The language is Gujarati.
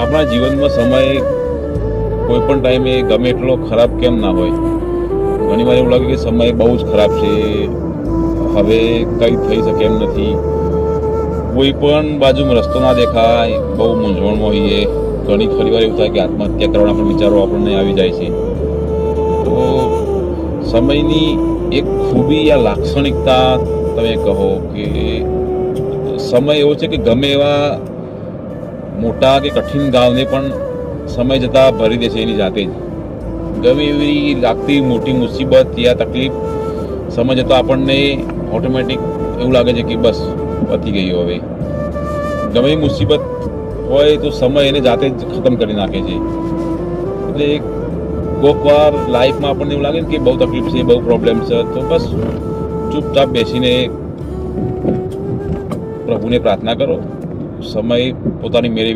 આપણા જીવનમાં સમય કોઈ પણ ટાઈમે ગમે એટલો ખરાબ કેમ ના હોય, ઘણીવાર એવું લાગે કે સમય બહુ જ ખરાબ છે, હવે કંઈ થઈ શકે એમ નથી, કોઈ પણ બાજુમાં રસ્તો ના દેખાય, બહુ મૂંઝવણમાં હોઈએ, ઘણી ખરી વાર એવું થાય કે આત્મહત્યા કરવાના પણ વિચારો આપણને આવી જાય છે. તો સમયની એક ખૂબી યા લાક્ષણિકતા તમે કહો કે સમય એવો છે કે ગમે એવા મોટા કે કઠિન ગાવને પણ સમય જતાં ભરી દે છે એની જાતે જ. ગમે એવી લાગતી મોટી મુસીબત યા તકલીફ સમય જતાં આપણને ઓટોમેટિક એવું લાગે છે કે બસ પતી ગઈ હવે. ગમે એ મુસીબત હોય તો સમય એને જાતે જ ખતમ કરી નાખે છે. એટલે કોઈક વાર લાઈફમાં આપણને એવું લાગે ને કે બહુ તકલીફ છે, બહુ પ્રોબ્લેમ છે, તો બસ ચૂપચાપ બેસીને પ્રભુને પ્રાર્થના કરો, સમય પોતાની મેળે